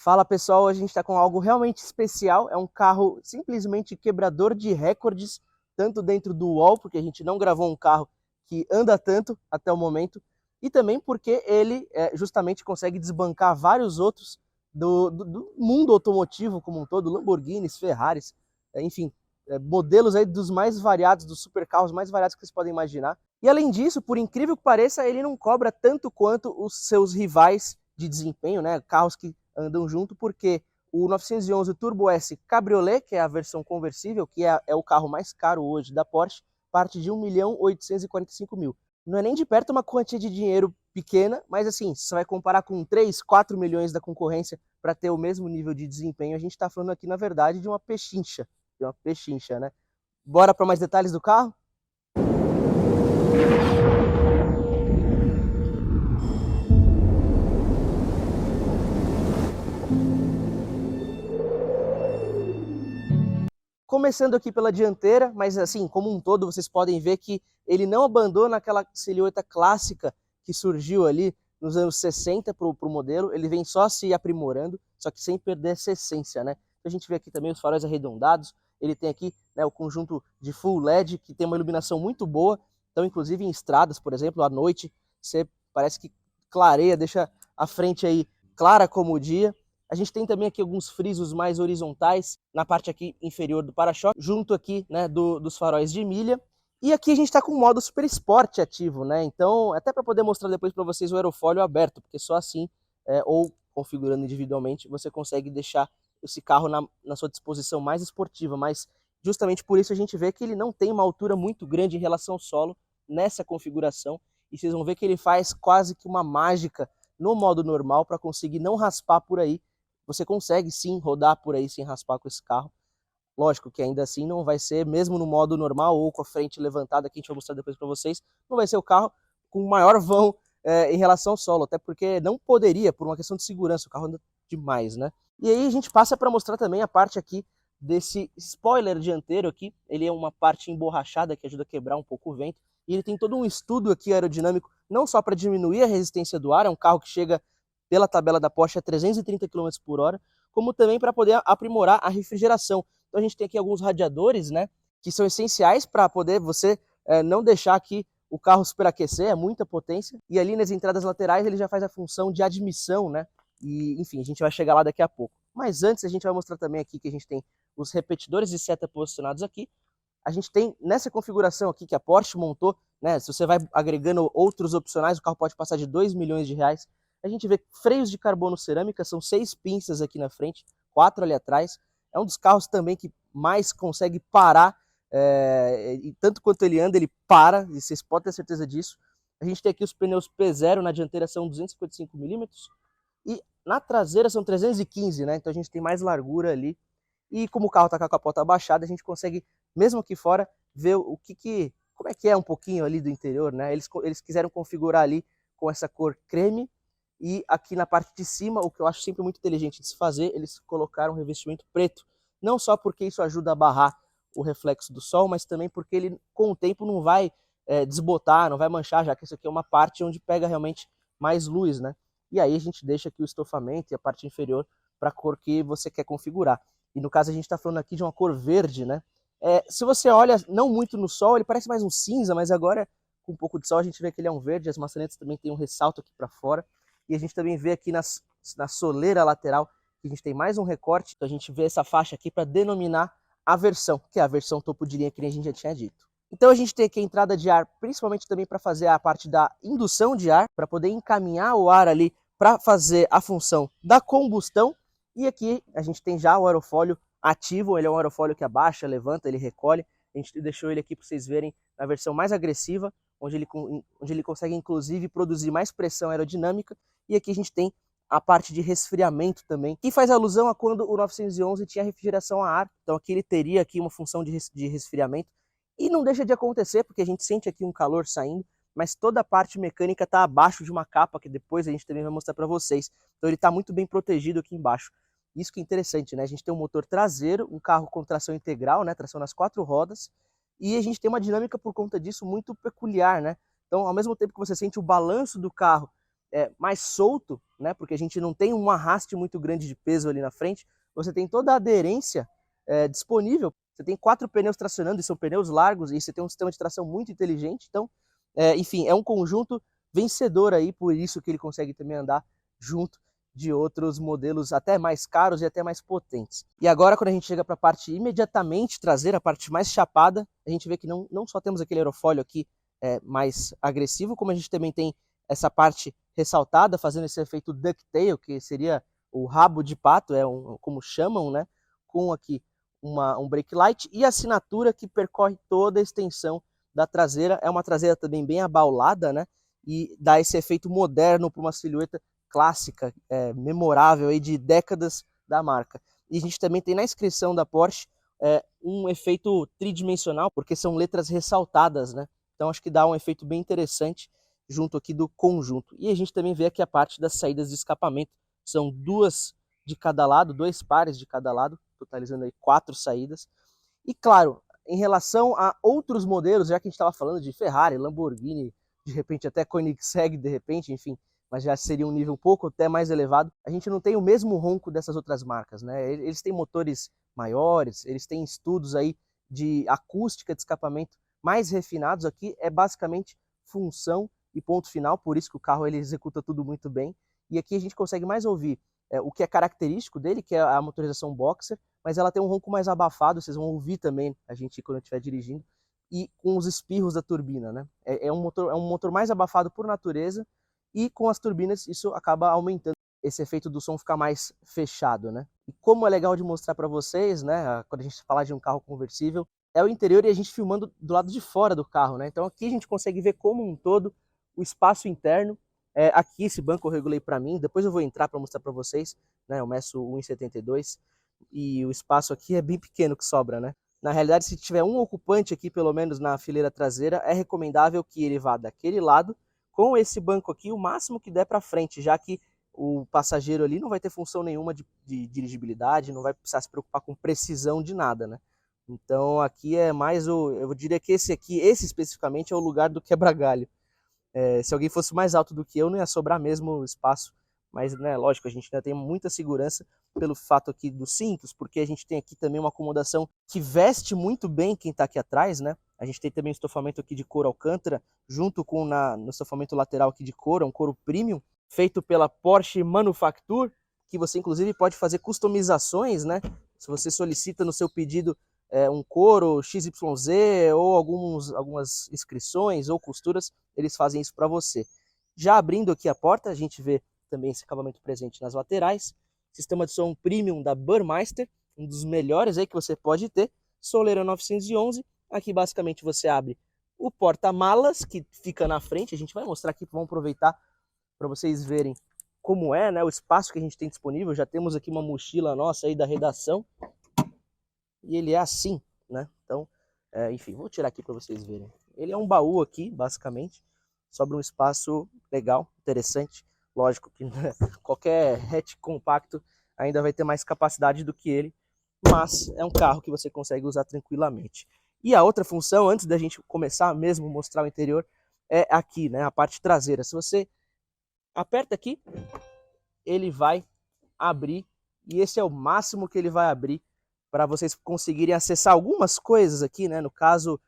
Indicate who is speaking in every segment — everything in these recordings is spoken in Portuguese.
Speaker 1: Fala pessoal, a gente está com algo realmente especial, é um carro simplesmente quebrador de recordes, tanto dentro do UOL, porque a gente não gravou um carro que anda tanto até o momento, e também porque ele justamente consegue desbancar vários outros do mundo automotivo como um todo, Lamborghinis, Ferraris, enfim, modelos aí dos mais variados, dos supercarros mais variados que vocês podem imaginar. E além disso, por incrível que pareça, ele não cobra tanto quanto os seus rivais de desempenho, né? Carros que andam junto, porque o 911 Turbo S Cabriolet, que é a versão conversível, que é o carro mais caro hoje da Porsche, parte de 1.845.000. Não é nem de perto uma quantia de dinheiro pequena, mas assim, se você vai comparar com 3, 4 milhões da concorrência para ter o mesmo nível de desempenho, a gente está falando aqui, na verdade, de uma pechincha, né? Bora para mais detalhes do carro? Começando aqui pela dianteira, mas assim, como um todo, vocês podem ver que ele não abandona aquela silhueta clássica que surgiu ali nos anos 60 para o modelo, ele vem só se aprimorando, só que sem perder essa essência, né? A gente vê aqui também os faróis arredondados, ele tem aqui, né, o conjunto de full LED, que tem uma iluminação muito boa, então inclusive em estradas, por exemplo, à noite, você parece que clareia, deixa a frente aí clara como o dia. A gente tem também aqui alguns frisos mais horizontais na parte aqui inferior do para-choque, junto aqui, né, dos faróis de milha. E aqui a gente está com o modo Super Sport ativo, né? Então, até para poder mostrar depois para vocês o aerofólio aberto, porque só assim, ou configurando individualmente, você consegue deixar esse carro na sua disposição mais esportiva. Mas justamente por isso a gente vê que ele não tem uma altura muito grande em relação ao solo nessa configuração. E vocês vão ver que ele faz quase que uma mágica no modo normal para conseguir não raspar por aí. Você consegue sim rodar por aí sem raspar com esse carro. Lógico que ainda assim não vai ser, mesmo no modo normal ou com a frente levantada, que a gente vai mostrar depois para vocês, não vai ser o carro com maior vão em relação ao solo, até porque não poderia, por uma questão de segurança, o carro anda demais, né? E aí a gente passa para mostrar também a parte aqui desse spoiler dianteiro aqui, ele é uma parte emborrachada que ajuda a quebrar um pouco o vento, e ele tem todo um estudo aqui aerodinâmico, não só para diminuir a resistência do ar, é um carro que chega pela tabela da Porsche a 330 km por hora, como também para poder aprimorar a refrigeração. Então a gente tem aqui alguns radiadores, né, que são essenciais para poder você não deixar aqui o carro superaquecer, é muita potência. E ali nas entradas laterais ele já faz a função de admissão, né? E enfim, a gente vai chegar lá daqui a pouco. Mas antes a gente vai mostrar também aqui que a gente tem os repetidores de seta posicionados aqui. A gente tem nessa configuração aqui que a Porsche montou, né? Se você vai agregando outros opcionais, o carro pode passar de 2 milhões de reais. A gente vê freios de carbono cerâmica, são 6 pinças aqui na frente, 4 ali atrás. É um dos carros também que mais consegue parar, e tanto quanto ele anda, ele para, e vocês podem ter certeza disso. A gente tem aqui os pneus P0, na dianteira são 255 milímetros, e na traseira são 315, né? Então a gente tem mais largura ali. E como o carro está com a capota abaixada, a gente consegue, mesmo aqui fora, ver como é que é um pouquinho ali do interior, né? Eles quiseram configurar ali com essa cor creme, e aqui na parte de cima, o que eu acho sempre muito inteligente de se fazer, eles colocaram um revestimento preto. Não só porque isso ajuda a barrar o reflexo do sol, mas também porque ele, com o tempo, não vai desbotar, não vai manchar, já que isso aqui é uma parte onde pega realmente mais luz, né? E aí a gente deixa aqui o estofamento e a parte inferior para a cor que você quer configurar. E no caso a gente está falando aqui de uma cor verde, né? Se você olha não muito no sol, ele parece mais um cinza, mas agora com um pouco de sol a gente vê que ele é um verde, as maçanetas também tem um ressalto aqui para fora. E a gente também vê aqui na soleira lateral que a gente tem mais um recorte, então a gente vê essa faixa aqui para denominar a versão, que é a versão topo de linha que a gente já tinha dito. Então a gente tem aqui a entrada de ar, principalmente também para fazer a parte da indução de ar, para poder encaminhar o ar ali para fazer a função da combustão. E aqui a gente tem já o aerofólio ativo, ele é um aerofólio que abaixa, levanta, ele recolhe. A gente deixou ele aqui para vocês verem na versão mais agressiva, onde ele consegue inclusive produzir mais pressão aerodinâmica. E aqui a gente tem a parte de resfriamento também, que faz alusão a quando o 911 tinha refrigeração a ar. Então aqui ele teria aqui uma função de resfriamento. E não deixa de acontecer, porque a gente sente aqui um calor saindo, mas toda a parte mecânica está abaixo de uma capa, que depois a gente também vai mostrar para vocês. Então ele está muito bem protegido aqui embaixo. Isso que é interessante, né? A gente tem um motor traseiro, um carro com tração integral, né? Tração nas 4 rodas, e a gente tem uma dinâmica por conta disso muito peculiar, né? Então, ao mesmo tempo que você sente o balanço do carro mais solto, né? Porque a gente não tem um arraste muito grande de peso ali na frente, você tem toda a aderência disponível. Você tem 4 pneus tracionando, e são pneus largos, e você tem um sistema de tração muito inteligente. Então, enfim, é um conjunto vencedor aí, por isso que ele consegue também andar junto de outros modelos até mais caros e até mais potentes. E agora, quando a gente chega para a parte imediatamente traseira, a parte mais chapada, a gente vê que não só temos aquele aerofólio aqui mais agressivo, como a gente também tem essa parte ressaltada, fazendo esse efeito ducktail, que seria o rabo de pato, como chamam, né? Com aqui um brake light e a assinatura que percorre toda a extensão da traseira. É uma traseira também bem abaulada, né? E dá esse efeito moderno para uma silhueta clássica, memorável aí de décadas da marca. E a gente também tem na inscrição da Porsche um efeito tridimensional, porque são letras ressaltadas, né? Então acho que dá um efeito bem interessante junto aqui do conjunto. E a gente também vê aqui a parte das saídas de escapamento. São 2 de cada lado, 2 pares de cada lado, totalizando aí 4 saídas. E claro, em relação a outros modelos, já que a gente estava falando de Ferrari, Lamborghini, de repente até Koenigsegg, de repente, enfim, mas já seria um nível um pouco até mais elevado, a gente não tem o mesmo ronco dessas outras marcas, né? Eles têm motores maiores, eles têm estudos aí de acústica de escapamento mais refinados. Aqui é basicamente função e ponto final, por isso que o carro ele executa tudo muito bem. E aqui a gente consegue mais ouvir o que é característico dele, que é a motorização boxer, mas ela tem um ronco mais abafado, vocês vão ouvir também a gente quando estiver dirigindo, e com os espirros da turbina, né? É um motor mais abafado por natureza, e com as turbinas isso acaba aumentando esse efeito do som ficar mais fechado, né? E como é legal de mostrar para vocês, né, quando a gente falar de um carro conversível, é o interior e a gente filmando do lado de fora do carro, né? Então aqui a gente consegue ver como um todo o espaço interno. Aqui esse banco eu regulei para mim, depois eu vou entrar para mostrar para vocês, né? Eu meço 1,72 e o espaço aqui é bem pequeno que sobra, né? Na realidade, se tiver um ocupante aqui, pelo menos na fileira traseira, é recomendável que ele vá daquele lado com esse banco aqui o máximo que der para frente, já que o passageiro ali não vai ter função nenhuma de dirigibilidade, não vai precisar se preocupar com precisão de nada, né? Então aqui é mais eu diria que esse especificamente é o lugar do quebra-galho. Se alguém fosse mais alto do que eu, não ia sobrar mesmo espaço, mas, né, lógico, a gente ainda tem muita segurança pelo fato aqui dos cintos, porque a gente tem aqui também uma acomodação que veste muito bem quem está aqui atrás, né? A gente tem também um estofamento aqui de couro alcântara, junto com no estofamento lateral aqui de couro, um couro premium, feito pela Porsche Manufacture, que você inclusive pode fazer customizações, né? Se você solicita no seu pedido um couro XYZ ou algumas inscrições ou costuras, eles fazem isso para você. Já abrindo aqui a porta, a gente vê também esse acabamento presente nas laterais, sistema de som premium da Burmeister, um dos melhores aí que você pode ter, soleira 911, aqui basicamente você abre o porta-malas que fica na frente, a gente vai mostrar aqui, vamos aproveitar para vocês verem como é, né, o espaço que a gente tem disponível. Já temos aqui uma mochila nossa aí da redação, e ele é assim, né? Então, enfim, vou tirar aqui para vocês verem. Ele é um baú aqui, basicamente, sobra um espaço legal, interessante. Lógico que qualquer hatch compacto ainda vai ter mais capacidade do que ele, mas é um carro que você consegue usar tranquilamente. E a outra função, antes da gente começar mesmo a mostrar o interior, é aqui, né, a parte traseira. Se você aperta aqui, ele vai abrir, e esse é o máximo que ele vai abrir para vocês conseguirem acessar algumas coisas aqui, né? No caso,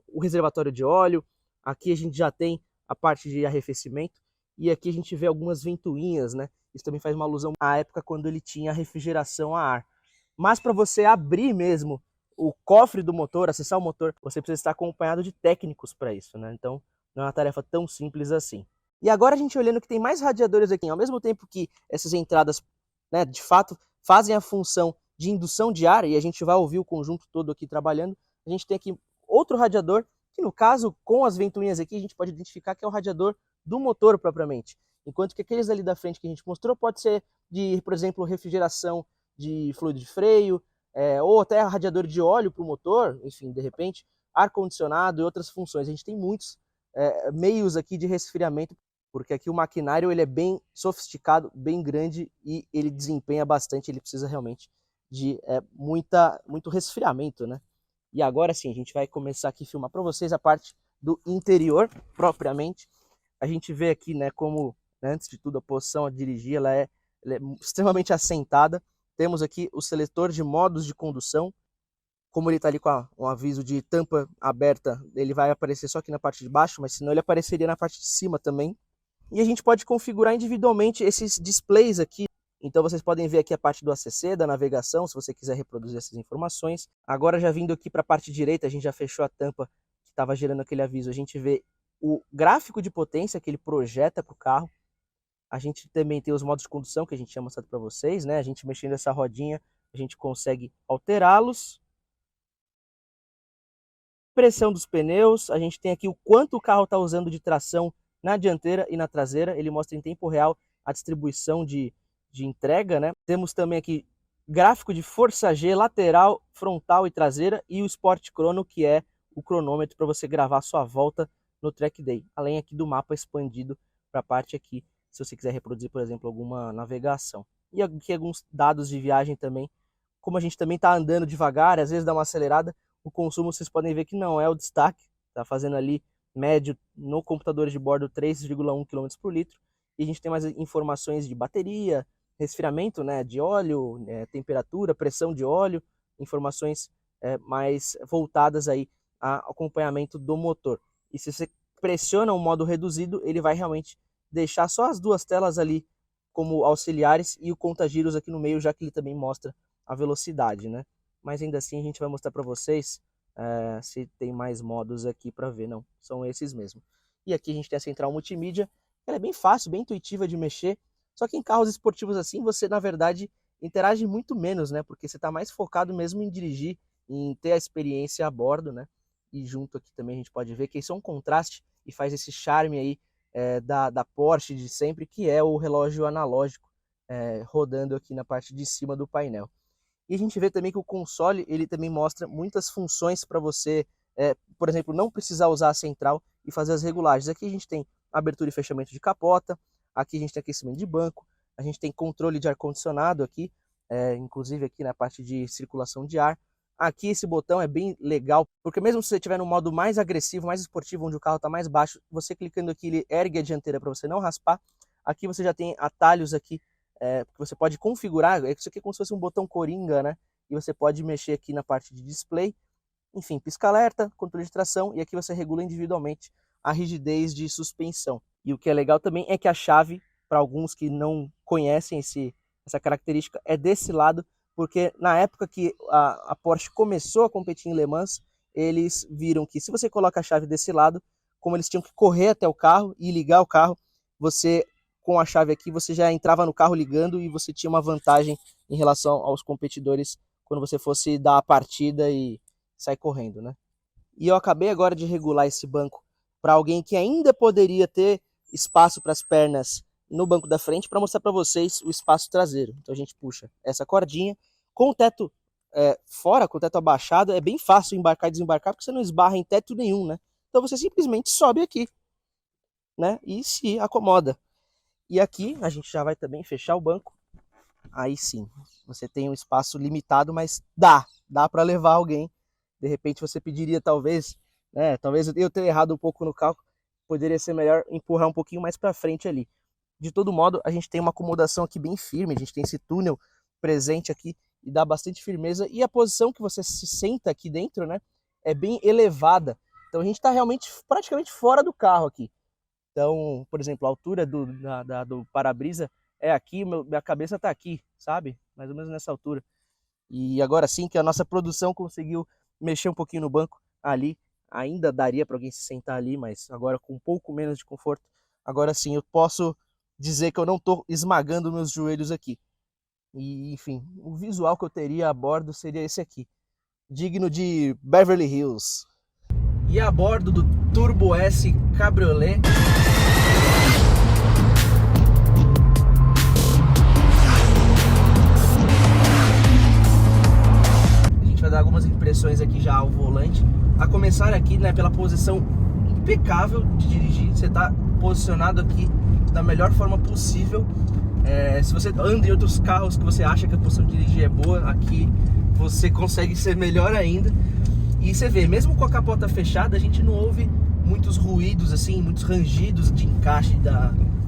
Speaker 1: o reservatório de óleo. Aqui a gente já tem a parte de arrefecimento e aqui a gente vê algumas ventoinhas, né? Isso também faz uma alusão à época quando ele tinha refrigeração a ar. Mas para você abrir mesmo o cofre do motor, acessar o motor, você precisa estar acompanhado de técnicos para isso, né? Então não é uma tarefa tão simples assim. E agora a gente olhando que tem mais radiadores aqui, ao mesmo tempo que essas entradas, né, de fato fazem a função de indução de ar, e a gente vai ouvir o conjunto todo aqui trabalhando, a gente tem aqui outro radiador, que no caso, com as ventoinhas aqui, a gente pode identificar que é o radiador do motor propriamente. Enquanto que aqueles ali da frente que a gente mostrou pode ser de, por exemplo, refrigeração de fluido de freio, ou até radiador de óleo para o motor, enfim, de repente, ar-condicionado e outras funções. A gente tem muitos meios aqui de resfriamento, porque aqui o maquinário ele é bem sofisticado, bem grande e ele desempenha bastante, ele precisa realmente de muito resfriamento, né? E agora sim, a gente vai começar aqui a filmar para vocês a parte do interior, propriamente. A gente vê aqui, né, como né? Antes de tudo, a posição a dirigir ela é extremamente assentada. Temos aqui o seletor de modos de condução. Como ele está ali com um aviso de tampa aberta, ele vai aparecer só aqui na parte de baixo, mas senão ele apareceria na parte de cima também. E a gente pode configurar individualmente esses displays aqui. Então vocês podem ver aqui a parte do ACC, da navegação, se você quiser reproduzir essas informações. Agora já vindo aqui para a parte direita, a gente já fechou a tampa que estava gerando aquele aviso. A gente vê o gráfico de potência que ele projeta para o carro. A gente também tem os modos de condução que a gente tinha mostrado para vocês, né? A gente mexendo essa rodinha, a gente consegue alterá-los. Pressão dos pneus, a gente tem aqui o quanto o carro está usando de tração na dianteira e na traseira, ele mostra em tempo real a distribuição de entrega, né? Temos também aqui gráfico de força G lateral, frontal e traseira e o Sport Chrono, que é o cronômetro para você gravar a sua volta no Track Day, além aqui do mapa expandido para a parte aqui, se você quiser reproduzir, por exemplo, alguma navegação. E aqui alguns dados de viagem também, como a gente também está andando devagar, às vezes dá uma acelerada, o consumo vocês podem ver que não é o destaque, está fazendo ali médio no computador de bordo 3,1 km por litro. E a gente tem mais informações de bateria, resfriamento, né, de óleo, temperatura, pressão de óleo, informações mais voltadas aí ao acompanhamento do motor. E se você pressiona o modo reduzido, ele vai realmente deixar só as duas telas ali como auxiliares e o conta-giros aqui no meio, já que ele também mostra a velocidade, né? Mas ainda assim a gente vai mostrar para vocês se tem mais modos aqui para ver. Não, são esses mesmo. E aqui a gente tem a central multimídia, ela é bem fácil, bem intuitiva de mexer, só que em carros esportivos assim você na verdade interage muito menos, né? Porque você está mais focado mesmo em dirigir, em ter a experiência a bordo, né? E junto aqui também a gente pode ver que isso é um contraste e faz esse charme aí da Porsche de sempre, que é o relógio analógico rodando aqui na parte de cima do painel. E a gente vê também que o console ele também mostra muitas funções para você, por exemplo, não precisar usar a central e fazer as regulagens. Aqui a gente tem abertura e fechamento de capota, aqui a gente tem aquecimento de banco, a gente tem controle de ar-condicionado aqui, inclusive aqui na parte de circulação de ar. Aqui esse botão é bem legal, porque mesmo se você estiver no modo mais agressivo, mais esportivo, onde o carro está mais baixo, você clicando aqui ele ergue a dianteira para você não raspar. Aqui você já tem atalhos aqui, que você pode configurar, isso aqui é como se fosse um botão coringa, né? E você pode mexer aqui na parte de display, enfim, pisca-alerta, controle de tração, e aqui você regula individualmente a rigidez de suspensão. E o que é legal também é que a chave, para alguns que não conhecem essa característica, é desse lado, porque na época que a Porsche começou a competir em Le Mans, eles viram que se você coloca a chave desse lado, como eles tinham que correr até o carro e ligar o carro, você com a chave aqui, você já entrava no carro ligando e você tinha uma vantagem em relação aos competidores quando você fosse dar a partida e sair correndo, né? E eu acabei agora de regular esse banco para alguém que ainda poderia ter espaço para as pernas no banco da frente, para mostrar para vocês o espaço traseiro. Então a gente puxa essa cordinha, com o teto fora, com o teto abaixado, é bem fácil embarcar e desembarcar, porque você não esbarra em teto nenhum, né? Então você simplesmente sobe aqui, né? E se acomoda. E aqui a gente já vai também fechar o banco. Aí sim, você tem um espaço limitado, mas dá para levar alguém. De repente você pediria talvez eu tenha errado um pouco no cálculo, poderia ser melhor empurrar um pouquinho mais para frente ali. De todo modo, a gente tem uma acomodação aqui bem firme, a gente tem esse túnel presente aqui e dá bastante firmeza. E a posição que você se senta aqui dentro, né, é bem elevada. Então a gente está realmente praticamente fora do carro aqui. Então, por exemplo, a altura do para-brisa é aqui, minha cabeça está aqui, sabe? Mais ou menos nessa altura. E agora sim que a nossa produção conseguiu mexer um pouquinho no banco ali, ainda daria para alguém se sentar ali, mas agora com um pouco menos de conforto. Agora sim eu posso dizer que eu não estou esmagando meus joelhos aqui. E, enfim, o visual que eu teria a bordo seria esse aqui, digno de Beverly Hills. E a bordo do Turbo S Cabriolet, a gente vai dar algumas impressões aqui já ao volante, a começar aqui, né, pela posição impecável de dirigir. Você está posicionado aqui da melhor forma possível. Se você anda em outros carros que você acha que a posição de dirigir é boa, aqui você consegue ser melhor ainda. E você vê, mesmo com a capota fechada, a gente não ouve muitos ruídos, assim, muitos rangidos de encaixe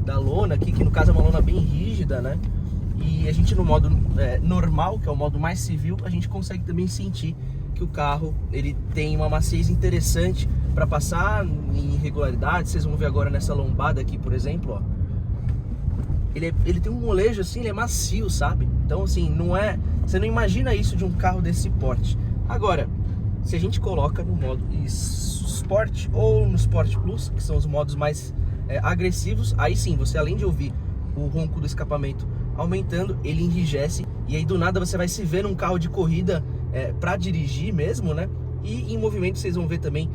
Speaker 1: da lona aqui, que no caso é uma lona bem rígida, né? E a gente no modo normal, que é o modo mais civil, a gente consegue também sentir que o carro ele tem uma maciez interessante para passar em irregularidades. Vocês vão ver agora nessa lombada aqui, por exemplo, ó. Ele tem um molejo assim, ele é macio, sabe? Então assim, você não imagina isso de um carro desse porte. Agora, se a gente coloca no modo Sport ou no Sport Plus, que são os modos mais agressivos, aí sim, você além de ouvir o ronco do escapamento aumentando, ele enrijece, e aí do nada você vai se ver num carro de corrida para dirigir mesmo, né? E em movimento vocês vão ver também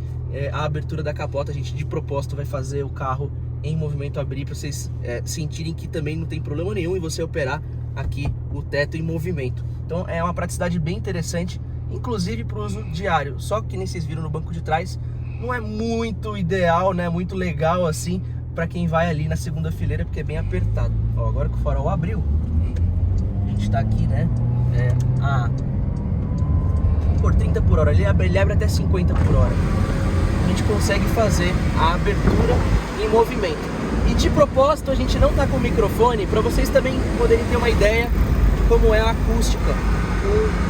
Speaker 1: a abertura da capota. A gente de propósito vai fazer o carro em movimento abrir para vocês sentirem que também não tem problema nenhum em você operar aqui o teto em movimento. Então é uma praticidade bem interessante, inclusive para o uso diário. Só que nem vocês viram no banco de trás, não é muito ideal, né? Muito legal assim para quem vai ali na segunda fileira, porque é bem apertado. Ó, agora que o farol abriu, a gente tá aqui, né? Por 30 por hora, ele abre até 50 por hora. A gente consegue fazer a abertura em movimento. E de propósito a gente não tá com o microfone para vocês também poderem ter uma ideia de como é a acústica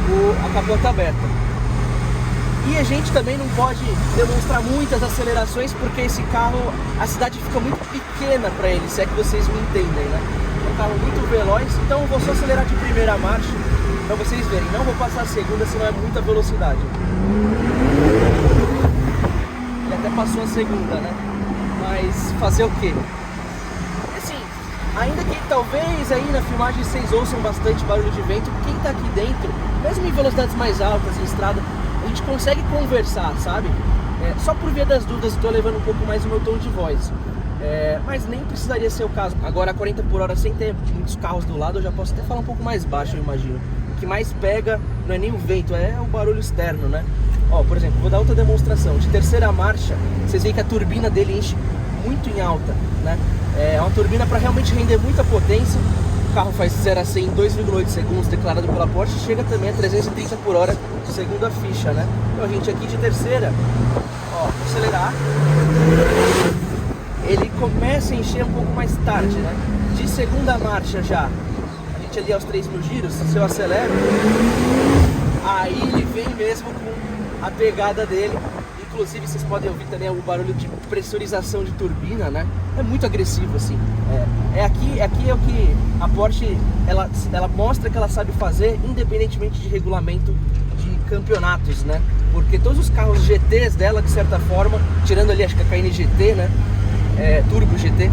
Speaker 1: com a capota aberta. E a gente também não pode demonstrar muitas acelerações, porque esse carro, a cidade fica muito pequena para ele, se é que vocês me entendem, né? É um carro muito veloz, então eu vou só acelerar de primeira marcha para vocês verem. Não vou passar a segunda, senão é muita velocidade. Ele até passou a segunda, né? Mas fazer o quê? Assim, ainda que talvez aí na filmagem vocês ouçam bastante barulho de vento, quem tá aqui dentro, mesmo em velocidades mais altas, em estrada, a gente consegue conversar, sabe? Só por via das dúvidas, estou levando um pouco mais o meu tom de voz. Mas nem precisaria ser o caso. Agora, a 40 por hora, sem ter muitos carros do lado, eu já posso até falar um pouco mais baixo, eu imagino. O que mais pega não é nem o vento, é o barulho externo, né? Ó, por exemplo, vou dar outra demonstração. De terceira marcha, vocês veem que a turbina dele enche muito em alta, né? É uma turbina para realmente render muita potência. O carro faz 0 a 100 em 2,8 segundos, declarado pela Porsche, chega também a 330 por hora, segundo a ficha, né? Então a gente aqui de terceira, ó, vou acelerar, ele começa a encher um pouco mais tarde, né? De segunda marcha já, a gente ali aos 3.000 giros, se eu acelero, aí ele vem mesmo com a pegada dele. Inclusive vocês podem ouvir também o barulho de pressurização de turbina, né? É muito agressivo assim. Aqui é o que a Porsche ela mostra que ela sabe fazer, independentemente de regulamento de campeonatos, né? Porque todos os carros GTs dela, de certa forma, tirando ali acho que a Cayenne GT, né? Turbo GT,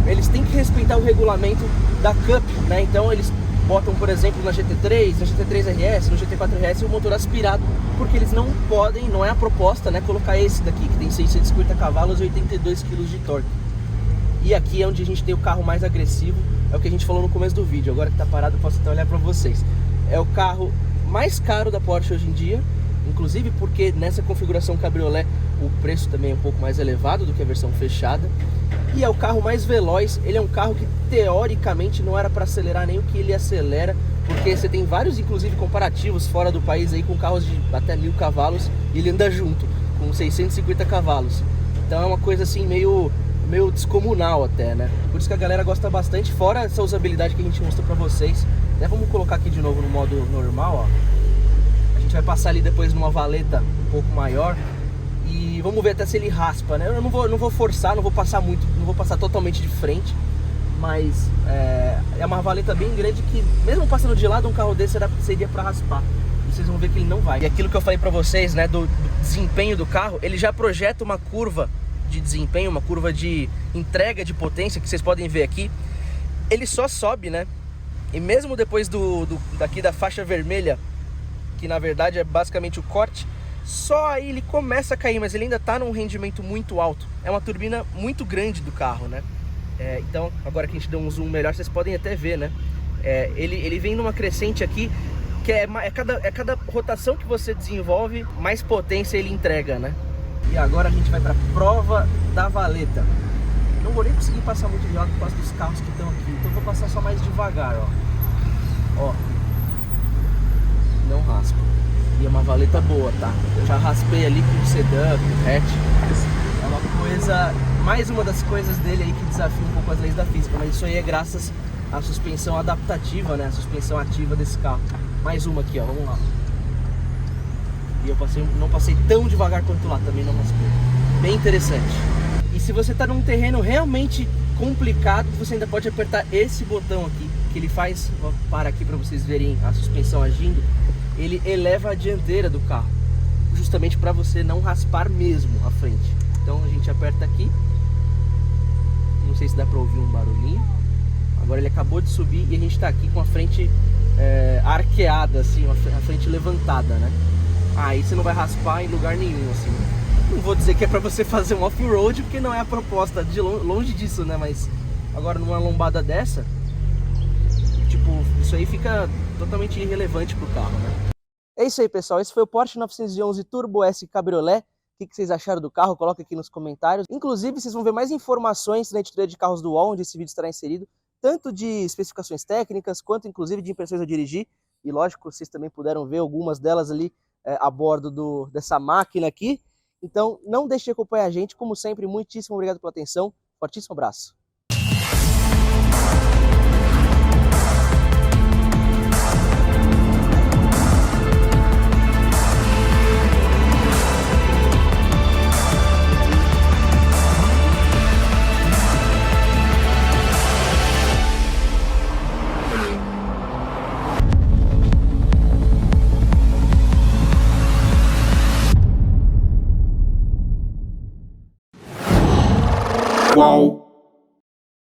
Speaker 1: eles têm que respeitar o regulamento da Cup, né? Então eles botam, por exemplo, na GT3, na GT3 RS, no GT4 RS o motor aspirado, porque eles não podem, não é a proposta, né, colocar esse daqui, que tem 650 cavalos e 82 kg de torque. E aqui é onde a gente tem o carro mais agressivo, é o que a gente falou no começo do vídeo, agora que tá parado eu posso até olhar para vocês. É o carro mais caro da Porsche hoje em dia, inclusive porque nessa configuração cabriolé o preço também é um pouco mais elevado do que a versão fechada. E é o carro mais veloz, ele é um carro que teoricamente não era para acelerar nem o que ele acelera, porque você tem vários, inclusive, comparativos fora do país aí com carros de até 1000 cavalos e ele anda junto, com 650 cavalos. Então é uma coisa assim meio descomunal até, né? Por isso que a galera gosta bastante, fora essa usabilidade que a gente mostra pra vocês. Vamos colocar aqui de novo no modo normal, ó. A gente vai passar ali depois numa valeta um pouco maior. E vamos ver até se ele raspa, né? Eu não vou forçar, não vou passar muito, não vou passar totalmente de frente. Mas é uma valeta bem grande que, mesmo passando de lado, um carro desse seria para raspar. E vocês vão ver que ele não vai. E aquilo que eu falei para vocês, né, do desempenho do carro, ele já projeta uma curva de desempenho, uma curva de entrega de potência, que vocês podem ver aqui. Ele só sobe, né? E mesmo depois daqui da faixa vermelha, que na verdade é basicamente o corte, só aí ele começa a cair, mas ele ainda está num rendimento muito alto. É uma turbina muito grande do carro, né? Então, agora que a gente deu um zoom melhor, vocês podem até ver, né? Ele vem numa crescente aqui, que cada rotação que você desenvolve, mais potência ele entrega, né? E agora a gente vai para a prova da valeta. Não vou nem conseguir passar muito de lado por causa dos carros que estão aqui, então vou passar só mais devagar, ó. Não raspa. E é uma valeta boa, tá? Eu já raspei ali com o sedã, com o hatch. É uma coisa mais uma das coisas dele aí que desafia um pouco as leis da física, mas isso aí é graças à suspensão adaptativa, né? A suspensão ativa desse carro. Mais uma aqui, ó, vamos lá. E eu não passei tão devagar quanto lá, também não raspei. Bem interessante. E se você tá num terreno realmente complicado, você ainda pode apertar esse botão aqui, que ele faz, vou parar aqui para vocês verem a suspensão agindo, ele eleva a dianteira do carro, justamente para você não raspar mesmo a frente. Então a gente aperta aqui, não sei se dá para ouvir um barulhinho. Agora ele acabou de subir e a gente está aqui com a frente arqueada, assim, a frente levantada, né? Aí você não vai raspar em lugar nenhum, assim. Não vou dizer que é para você fazer um off-road, porque não é a proposta, de longe disso, né? Mas agora numa lombada dessa, tipo, isso aí fica totalmente irrelevante pro carro, né? É isso aí, pessoal. Esse foi o Porsche 911 Turbo S Cabriolet. O que vocês acharam do carro? Coloca aqui nos comentários. Inclusive, vocês vão ver mais informações na editoria de carros do UOL, onde esse vídeo estará inserido, tanto de especificações técnicas, quanto inclusive de impressões a dirigir. E lógico, vocês também puderam ver algumas delas ali a bordo dessa máquina aqui. Então, não deixe de acompanhar a gente. Como sempre, muitíssimo obrigado pela atenção. Fortíssimo abraço.